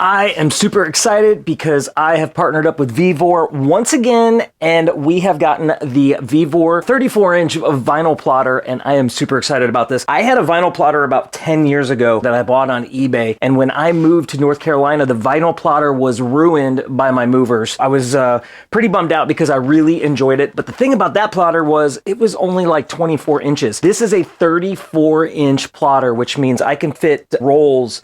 I am super excited because I have partnered up with Vevor once again, and we have gotten the Vevor 34-inch vinyl plotter, and I am super excited about this. I had a vinyl plotter about 10 years ago that I bought on eBay, and when I moved to North Carolina, the vinyl plotter was ruined by my movers. I was pretty bummed out because I really enjoyed it, but the thing about that plotter was it was only like 24 inches. This is a 34-inch plotter, which means I can fit rolls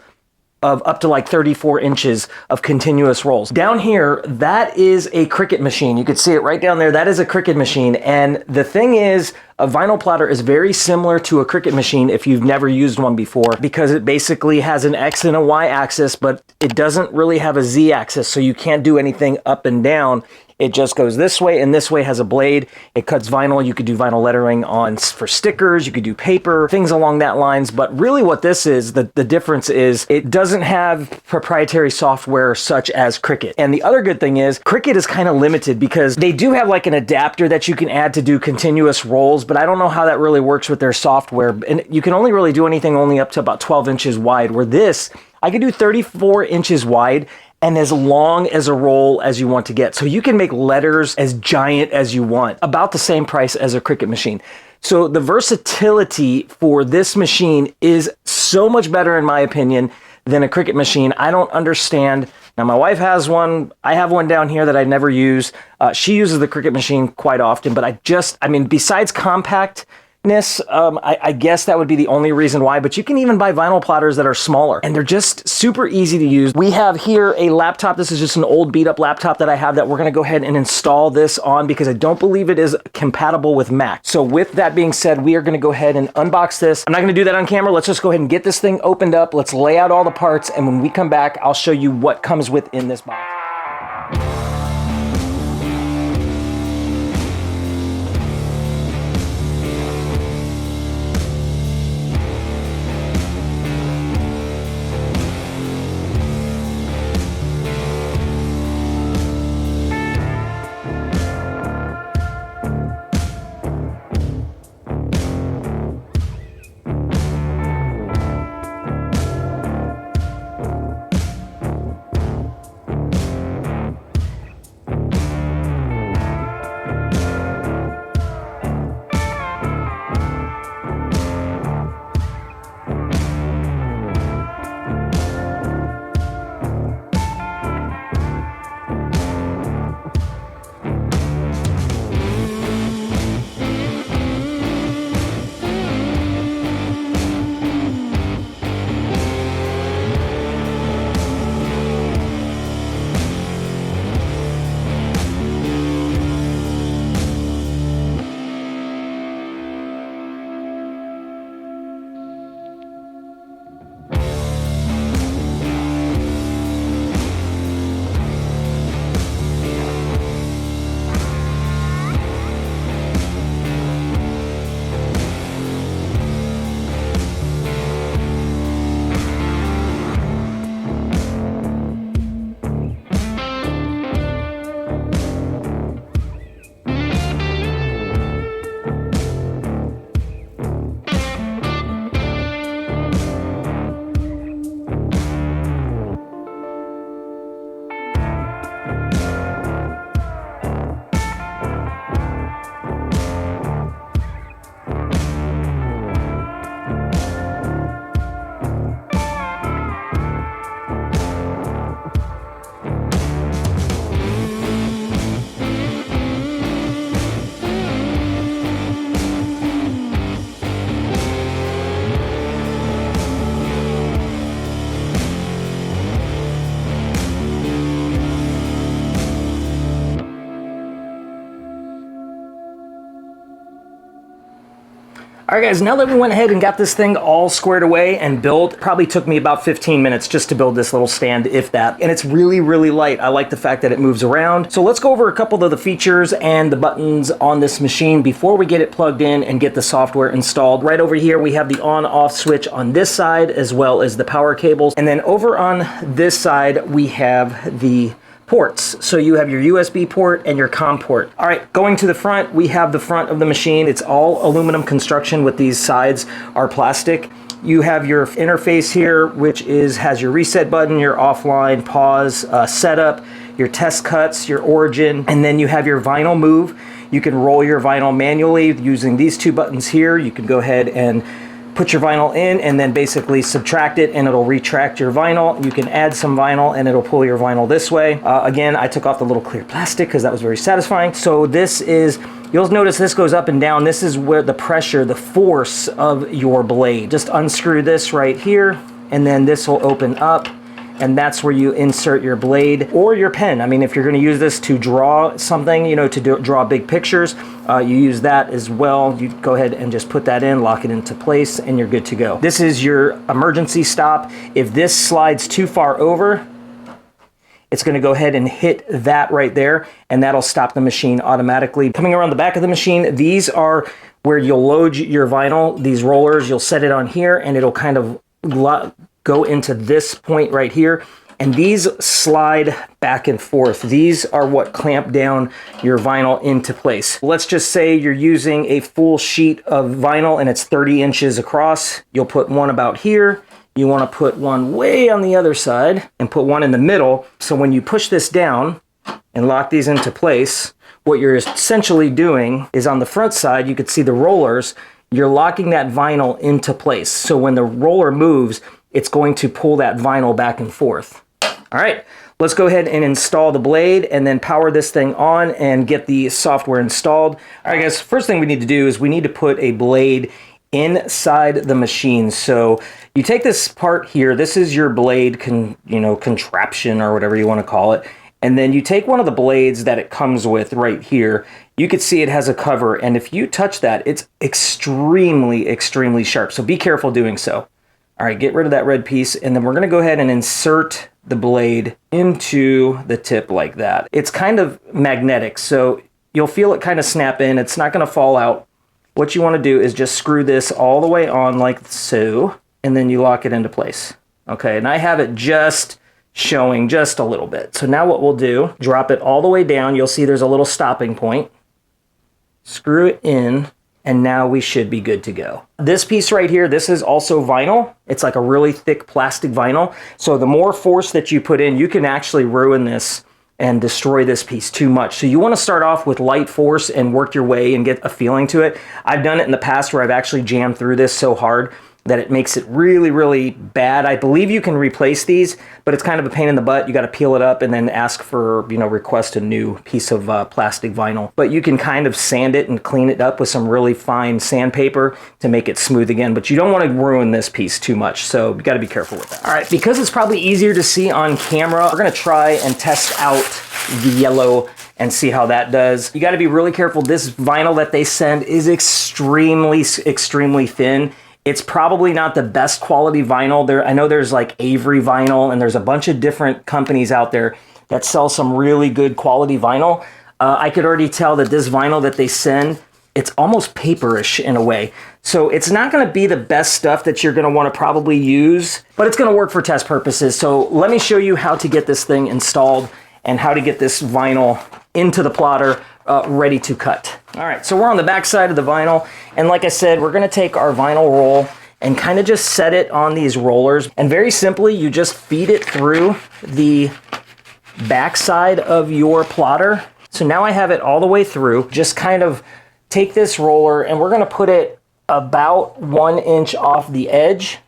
of up to like 34 inches of continuous rolls. Down here, that is a Cricut machine. You can see it right down there. That is a Cricut machine. And the thing is, a vinyl plotter is very similar to a Cricut machine if you've never used one before, because it basically has an X and a Y axis, but it doesn't really have a Z axis, so you can't do anything up and down. It just goes this way, and this way has a blade. It cuts vinyl. You could do vinyl lettering on for stickers. You could do paper, things along that lines. But really what this is, the difference is it doesn't have proprietary software such as Cricut. And the other good thing is Cricut is kind of limited because they do have like an adapter that you can add to do continuous rolls, but I don't know how that really works with their software. And you can only really do anything only up to about 12 inches wide, where this, I could do 34 inches wide and as long as a roll as you want to get. So you can make letters as giant as you want, about the same price as a Cricut machine. So the versatility for this machine is so much better, in my opinion, than a Cricut machine. I don't understand. Now, my wife has one. I have one down here that I never use. She uses the Cricut machine quite often, but I mean, besides compactness, I guess that would be the only reason why, but you can even buy vinyl plotters that are smaller, and they're just super easy to use. We have here a laptop. This is just an old beat up laptop that I have that we're going to go ahead and install this on because I don't believe it is compatible with Mac. So with that being said, we are going to go ahead and unbox this. I'm not going to do that on camera. Let's just go ahead and get this thing opened up. Let's lay out all the parts, and when we come back, I'll show you what comes within this box. All right, guys, now that we went ahead and got this thing all squared away and built, probably took me about 15 minutes just to build this little stand, if that. And it's really, really light. I like the fact that it moves around. So let's go over a couple of the features and the buttons on this machine before we get it plugged in and get the software installed. Right over here, we have the on-off switch on this side, as well as the power cables. And then over on this side, we have the ports. So you have your USB port and your COM port. All right, going to the front, we have the front of the machine. It's all aluminum construction with these sides are plastic. You have your interface here, which has your reset button, your offline, pause, setup, your test cuts, your origin, and then you have your vinyl move. You can roll your vinyl manually using these two buttons here. You can go ahead and put your vinyl in and then basically subtract it and it'll retract your vinyl. You can add some vinyl and it'll pull your vinyl this way. Again, I took off the little clear plastic because that was very satisfying. So this is, you'll notice this goes up and down. This is where the pressure, the force of your blade. Just unscrew this right here and then this will open up. And that's where you insert your blade or your pen. I mean, if you're going to use this to draw something, you know, to draw big pictures, you use that as well. You go ahead and just put that in, lock it into place, and you're good to go. This is your emergency stop. If this slides too far over, it's going to go ahead and hit that right there, and that'll stop the machine automatically. Coming around the back of the machine, these are where you'll load your vinyl. These rollers, you'll set it on here, and it'll kind of go into this point right here, and these slide back and forth. These are what clamp down your vinyl into place. Let's just say you're using a full sheet of vinyl and it's 30 inches across. You'll put one about here. You want to put one way on the other side and put one in the middle. So when you push this down and lock these into place, what you're essentially doing is on the front side, you could see the rollers, you're locking that vinyl into place. So when the roller moves, it's going to pull that vinyl back and forth. All right, let's go ahead and install the blade and then power this thing on and get the software installed. All right, guys, first thing we need to do is we need to put a blade inside the machine. So you take this part here, this is your blade contraption or whatever you want to call it. And then you take one of the blades that it comes with right here. You can see it has a cover. And if you touch that, it's extremely, extremely sharp. So be careful doing so. All right, get rid of that red piece, and then we're gonna go ahead and insert the blade into the tip like that. It's kind of magnetic, so you'll feel it kind of snap in. It's not gonna fall out. What you wanna do is just screw this all the way on like so, and then you lock it into place. Okay, and I have it just showing just a little bit. So now what we'll do, drop it all the way down. You'll see there's a little stopping point. Screw it in. And now we should be good to go. This piece right here, this is also vinyl. It's like a really thick plastic vinyl. So the more force that you put in, you can actually ruin this and destroy this piece too much. So you want to start off with light force and work your way and get a feeling to it. I've done it in the past where I've actually jammed through this so hard that it makes it really, really bad. I believe you can replace these, but it's kind of a pain in the butt. You got to peel it up and then ask for, request a new piece of plastic vinyl. But you can kind of sand it and clean it up with some really fine sandpaper to make it smooth again. But you don't want to ruin this piece too much, so you got to be careful with that. All right, because it's probably easier to see on camera, we're gonna try and test out the yellow and see how that does. You got to be really careful. This vinyl that they send is extremely, extremely thin. It's probably not the best quality vinyl. I know there's like Avery vinyl and there's a bunch of different companies out there that sell some really good quality vinyl. I could already tell that this vinyl that they send, it's almost paperish in a way. So it's not gonna be the best stuff that you're gonna wanna probably use, but it's gonna work for test purposes. So let me show you how to get this thing installed and how to get this vinyl into the plotter ready to cut. All right, so we're on the back side of the vinyl. And like I said, we're gonna take our vinyl roll and kind of just set it on these rollers. And very simply, you just feed it through the back side of your plotter. So now I have it all the way through. Just kind of take this roller and we're gonna put it about 1 inch off the edge,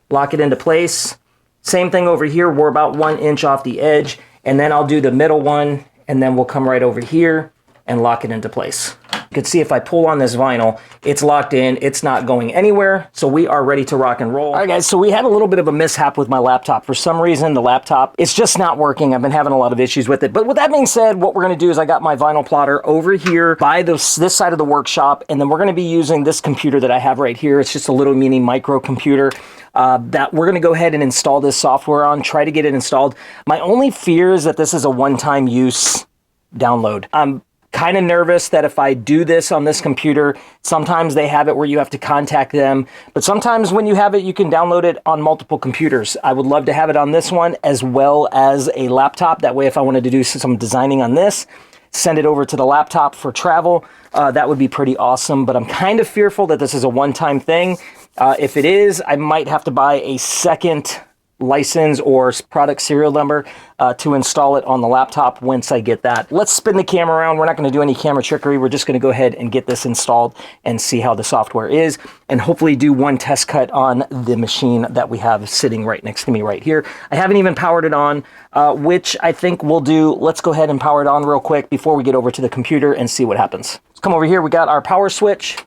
lock it into place. Same thing over here, we're about 1 inch off the edge. And then I'll do the middle one and then we'll come right over here and lock it into place. You can see if I pull on this vinyl, it's locked in, it's not going anywhere, so we are ready to rock and roll. All right guys, so we had a little bit of a mishap with my laptop. For some reason, the laptop, it's just not working. I've been having a lot of issues with it. But with that being said, what we're gonna do is I got my vinyl plotter over here by this side of the workshop, and then we're gonna be using this computer that I have right here. It's just a little mini micro computer. That we're gonna go ahead and install this software on, try to get it installed. My only fear is that this is a one-time use download. I'm kind of nervous that if I do this on this computer, sometimes they have it where you have to contact them, but sometimes when you have it, you can download it on multiple computers. I would love to have it on this one as well as a laptop. That way, if I wanted to do some designing on this, send it over to the laptop for travel, that would be pretty awesome. But I'm kind of fearful that this is a one-time thing. If it is, I might have to buy a second license or product serial number to install it on the laptop once I get that. Let's spin the camera around. We're not going to do any camera trickery. We're just going to go ahead and get this installed and see how the software is, and hopefully do one test cut on the machine that we have sitting right next to me right here. I haven't even powered it on, which I think we'll do. Let's go ahead and power it on real quick before we get over to the computer and see what happens. Let's come over here. We got our power switch,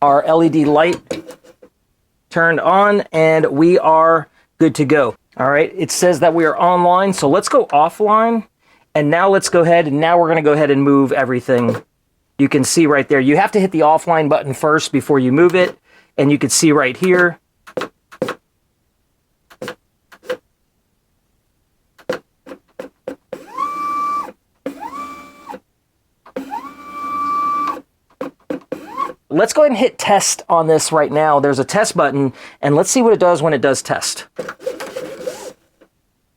our LED light turned on, and we are good to go. All right, it says that we are online, so let's go offline, and now let's go ahead, and now we're going to go ahead and move everything. You can see right there, you have to hit the offline button first before you move it, and you can see right here, let's go ahead and hit test on this right now. There's a test button, and let's see what it does when it does test.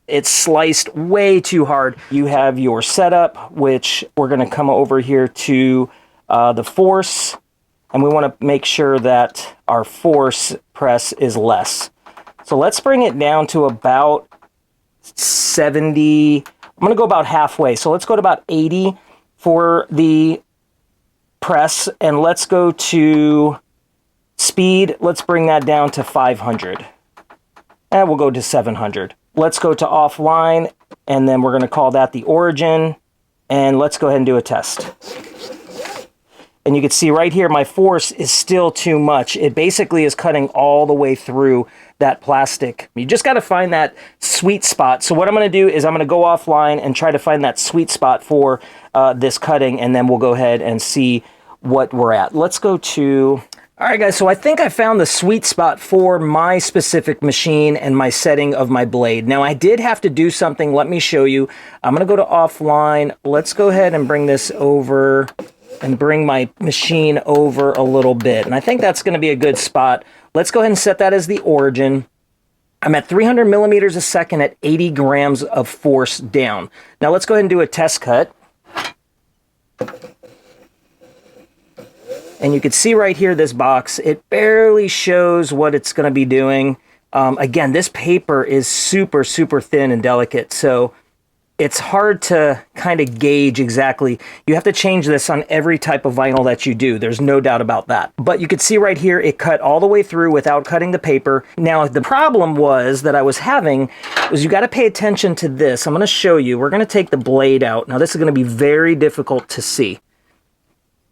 It's sliced way too hard. You have your setup, which we're going to come over here to the force, and we want to make sure that our force press is less. So let's bring it down to about 70. I'm going to go about halfway. So let's go to about 80 for the press, and let's go to speed. Let's bring that down to 500, and we'll go to 700. Let's go to offline, and then we're going to call that the origin, and let's go ahead and do a test. And you can see right here, my force is still too much. It basically is cutting all the way through that plastic. You just got to find that sweet spot. So what I'm going to do is I'm going to go offline and try to find that sweet spot for this cutting, and then we'll go ahead and see what we're at. Let's go to... All right, guys, so I think I found the sweet spot for my specific machine and my setting of my blade. Now, I did have to do something. Let me show you. I'm going to go to offline. Let's go ahead and bring this over and bring my machine over a little bit. And I think that's going to be a good spot. Let's go ahead and set that as the origin. I'm at 300 millimeters a second at 80 grams of force down. Now, let's go ahead and do a test cut. And you can see right here, this box, it barely shows what it's going to be doing. Again, this paper is super, super thin and delicate, so it's hard to kind of gauge exactly. You have to change this on every type of vinyl that you do. There's no doubt about that. But you can see right here, it cut all the way through without cutting the paper. Now, the problem was that I was having was you got to pay attention to this. I'm going to show you. We're going to take the blade out. Now, this is going to be very difficult to see.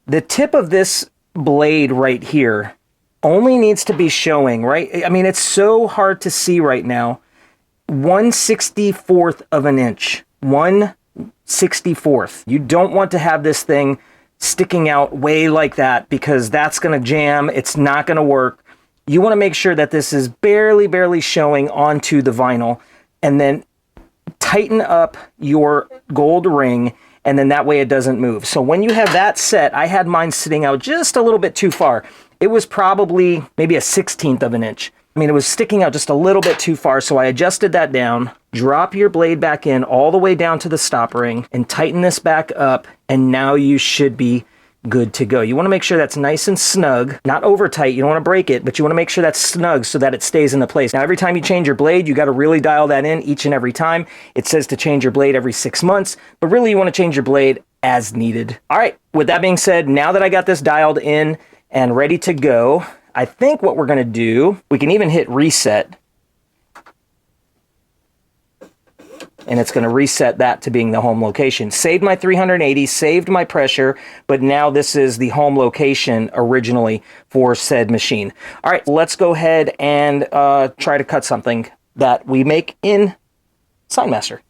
The tip of this blade right here only needs to be showing, right? I mean, it's so hard to see right now. 1/64th of an inch. 1/64th. You don't want to have this thing sticking out way like that, because that's going to jam. It's not going to work. You want to make sure that this is barely showing onto the vinyl, and then tighten up your gold ring, and then that way it doesn't move. So when you have that set, I had mine sitting out just a little bit too far. It was probably maybe a 1/16th of an inch. I mean, it was sticking out just a little bit too far, so I adjusted that down. Drop your blade back in all the way down to the stop ring, and tighten this back up, and now you should be good to go. You want to make sure that's nice and snug, not over tight. You don't want to break it, but you want to make sure that's snug so that it stays into place. Now, every time you change your blade, you got to really dial that in each and every time. It says to change your blade every 6 months, but really you want to change your blade as needed. All right, with that being said, now that I got this dialed in and ready to go, I think what we're going to do, we can even hit reset, and it's going to reset that to being the home location. Saved my 380, saved my pressure, but now this is the home location originally for said machine. All right, let's go ahead and try to cut something that we make in SignMaster.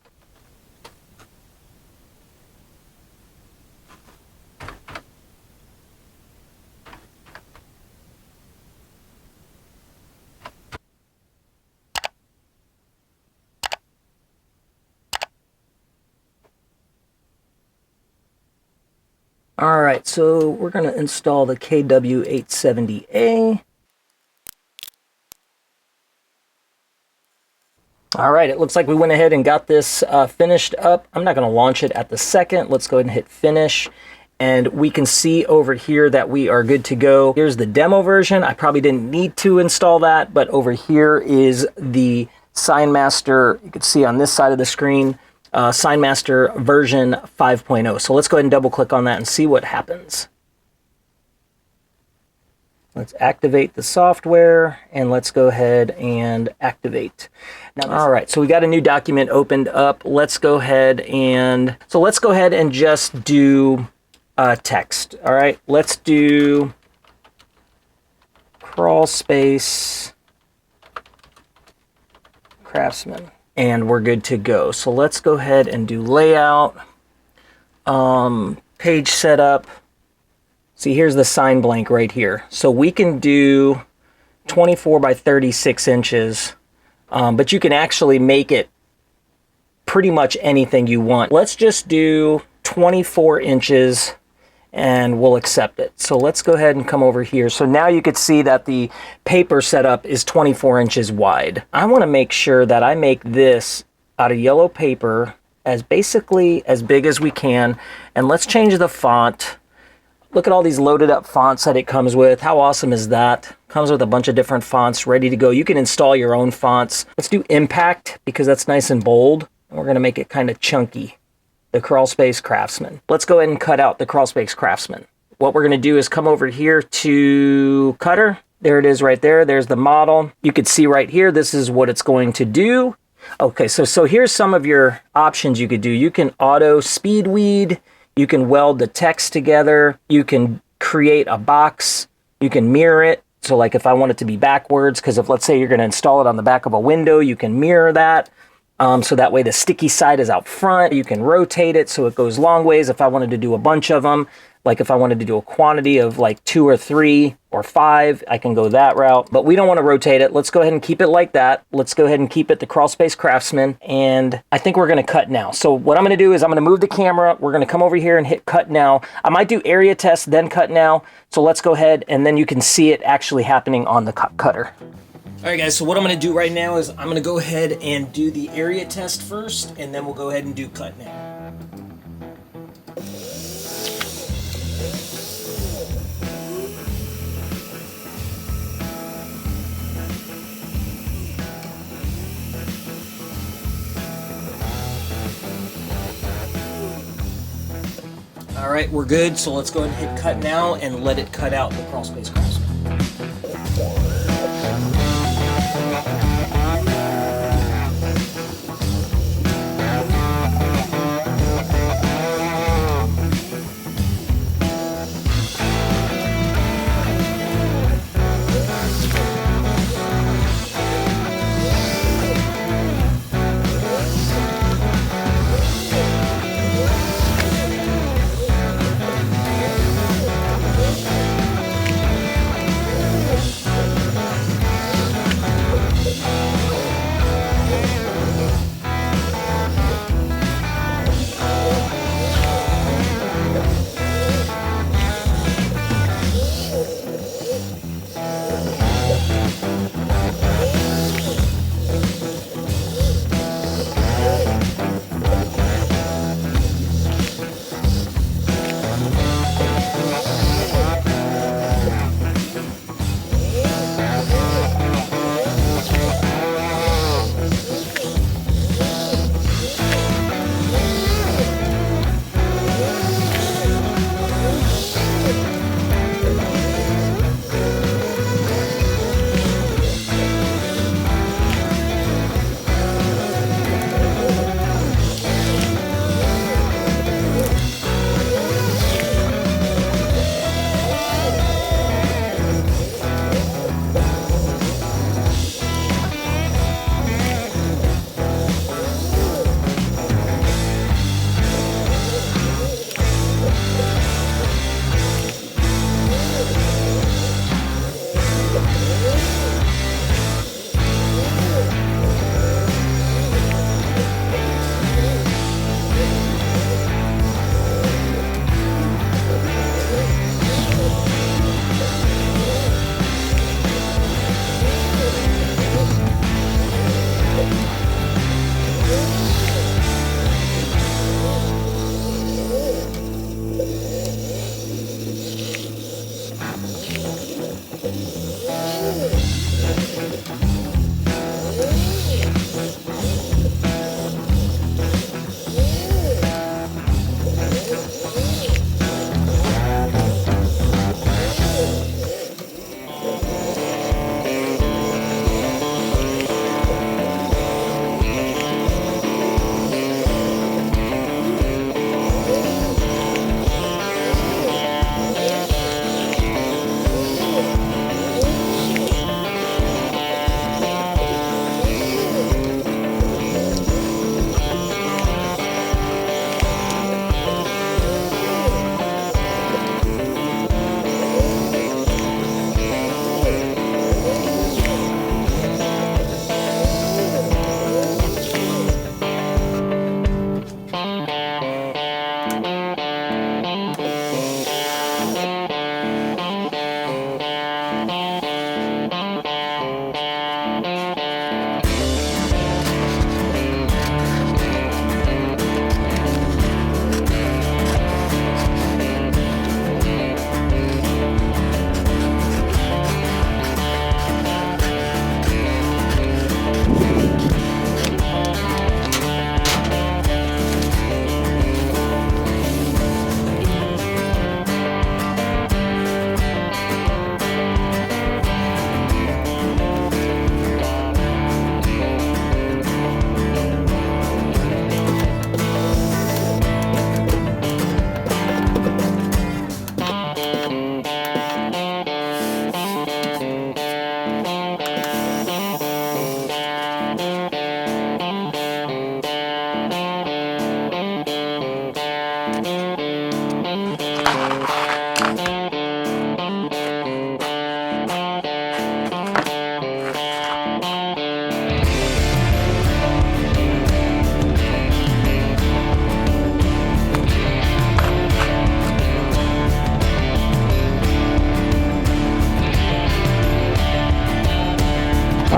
All right, so we're going to install the KW870A. All right, it looks like we went ahead and got this finished up. I'm not going to launch it at the second. Let's go ahead and hit finish. And we can see over here that we are good to go. Here's the demo version. I probably didn't need to install that, but over here is the SignMaster. You can see on this side of the screen, SignMaster version 5.0. So let's go ahead and double click on that and see what happens. Let's activate the software and let's go ahead and activate. Now, all right, so we got a new document opened up. Let's go ahead and just do text. All right, let's do crawl space craftsman and we're good to go. So let's go ahead and do layout, page setup. See, here's the sign blank right here. So we can do 24 by 36 inches, but you can actually make it pretty much anything you want. Let's just do 24 inches and we'll accept it. So let's go ahead and come over here. So now you could see that the paper setup is 24 inches wide. I want to make sure that I make this out of yellow paper as basically as big as we can. And let's change the font. Look at all these loaded up fonts that it comes with. How awesome is that? Comes with a bunch of different fonts ready to go. You can install your own fonts. Let's do impact because that's nice and bold. And we're going to make it kind of chunky. The Crawl Space Craftsman. Let's go ahead and cut out the Crawl Space Craftsman. What we're going to do is come over here to cutter. There it is right there. There's the model. You can see right here, this is what it's going to do. Okay, so here's some of your options you could do. You can auto speed weed. You can weld the text together. You can create a box. You can mirror it. So like if I want it to be backwards, because if let's say you're going to install it on the back of a window, you can mirror that. So that way the sticky side is out front. You can rotate it so it goes long ways. If I wanted to do a bunch of them, like if I wanted to do a quantity of like 2 or 3 or 5, I can go that route. But we don't want to rotate it. Let's go ahead and keep it like that. Let's go ahead and keep it the Crawl Space Craftsman. And I think we're going to cut now. So what I'm going to do is I'm going to move the camera. We're going to come over here and hit cut now. I might do area test, then cut now. So let's go ahead and then you can see it actually happening on the cutter. All right, guys, so what I'm going to do right now is I'm going to go ahead and do the area test first, and then we'll go ahead and do cut now. All right, we're good, so let's go ahead and hit cut now and let it cut out the Crawl Space Craftsman.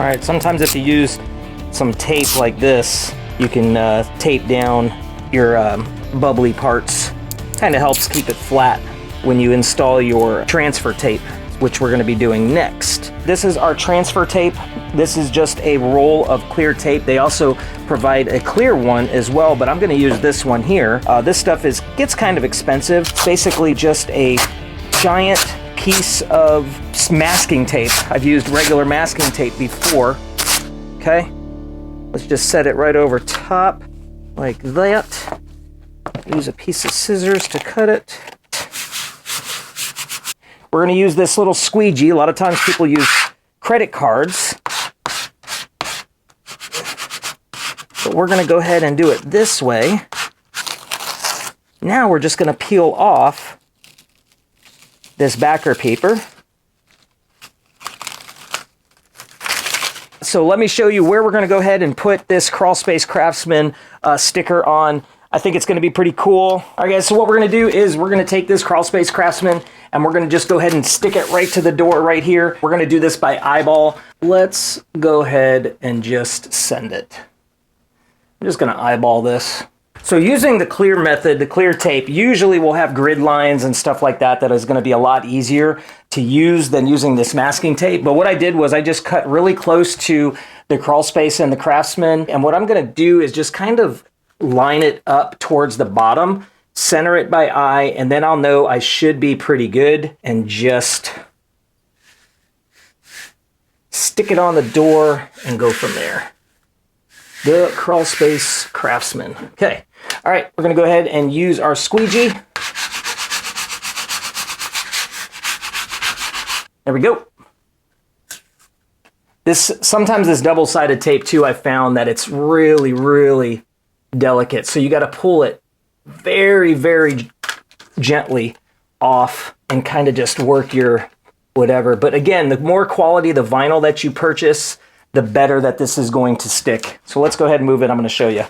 right, sometimes if you use some tape like this, you can tape down your bubbly parts. Kind of helps keep it flat when you install your transfer tape, which we're going to be doing next. This is our transfer tape. This is just a roll of clear tape. They also provide a clear one as well, but I'm going to use this one here. This stuff gets kind of expensive. It's basically just a giant piece of masking tape. I've used regular masking tape before. Okay, let's just set it right over top like that. Use a piece of scissors to cut it. We're going to use this little squeegee. A lot of times people use credit cards. But we're going to go ahead and do it this way. Now we're just going to peel off this backer paper. So let me show you where we're going to go ahead and put this Crawlspace Craftsman sticker on. I think it's going to be pretty cool. All right, guys, so what we're going to do is we're going to take this Crawlspace Craftsman and we're going to just go ahead and stick it right to the door right here. We're going to do this by eyeball. Let's go ahead and just send it. I'm just going to eyeball this. So using the clear method, the clear tape, usually we'll have grid lines and stuff like that that is going to be a lot easier to use than using this masking tape. But what I did was I just cut really close to the Crawlspace and the Craftsman. And what I'm going to do is just kind of line it up towards the bottom, center it by eye, and then I'll know I should be pretty good, and just stick it on the door and go from there. The Crawlspace Craftsman. Okay, all right, we're gonna go ahead and use our squeegee. There we go. Sometimes this double-sided tape too, I found that it's really, really delicate. So you got to pull it very, very gently off and kind of just work your whatever. But again, the more quality the vinyl that you purchase, the better that this is going to stick. So let's go ahead and move it. I'm going to show you.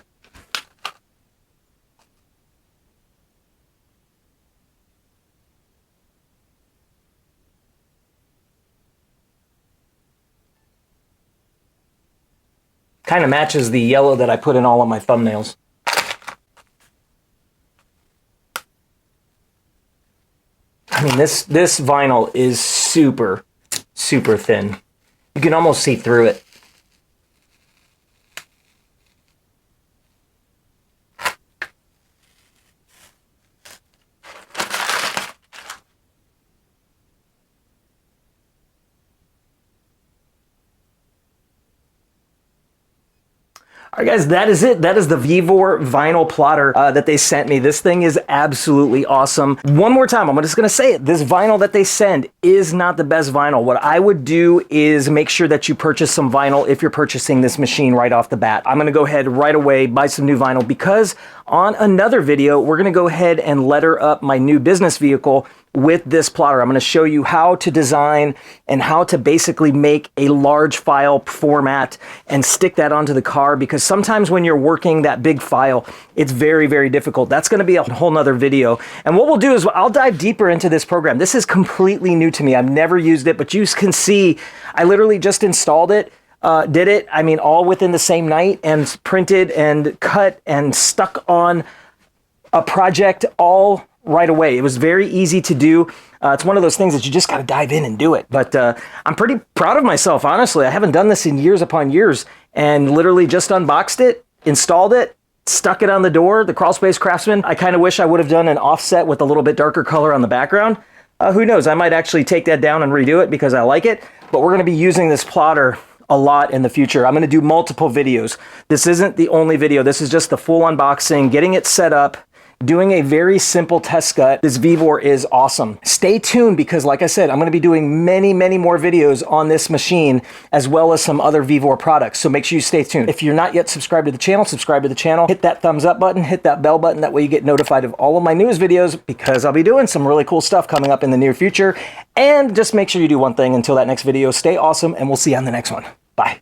Kind of matches the yellow that I put in all of my thumbnails. I mean, this vinyl is super, super thin. You can almost see through it. All right, guys, that is it. That is the Vevor vinyl plotter that they sent me. This thing is absolutely awesome. One more time, I'm just going to say it. This vinyl that they send is not the best vinyl. What I would do is make sure that you purchase some vinyl if you're purchasing this machine right off the bat. I'm going to go ahead right away, buy some new vinyl, because on another video, we're going to go ahead and letter up my new business vehicle with this plotter. I'm going to show you how to design and how to basically make a large file format and stick that onto the car, because sometimes when you're working that big file, it's very, very difficult. That's going to be a whole nother video. And what we'll do is I'll dive deeper into this program. This is completely new to me. I've never used it, but you can see I literally just installed it. Did it, I mean, all within the same night, and printed and cut and stuck on a project all right away. It was very easy to do. It's one of those things that you just got to dive in and do it. But I'm pretty proud of myself, honestly. I haven't done this in years upon years, and literally just unboxed it, installed it, stuck it on the door, the Crawlspace Craftsman. I kind of wish I would have done an offset with a little bit darker color on the background. Who knows? I might actually take that down and redo it because I like it. But we're going to be using this plotter a lot in the future. I'm going to do multiple videos. This isn't the only video. This is just the full unboxing, getting it set up, doing a very simple test cut. This Vevor is awesome. Stay tuned, because like I said, I'm going to be doing many, many more videos on this machine, as well as some other Vevor products. So make sure you stay tuned. If you're not yet subscribed to the channel, subscribe to the channel, hit that thumbs up button, hit that bell button. That way you get notified of all of my newest videos, because I'll be doing some really cool stuff coming up in the near future. And just make sure you do one thing until that next video. Stay awesome, and we'll see you on the next one. Bye.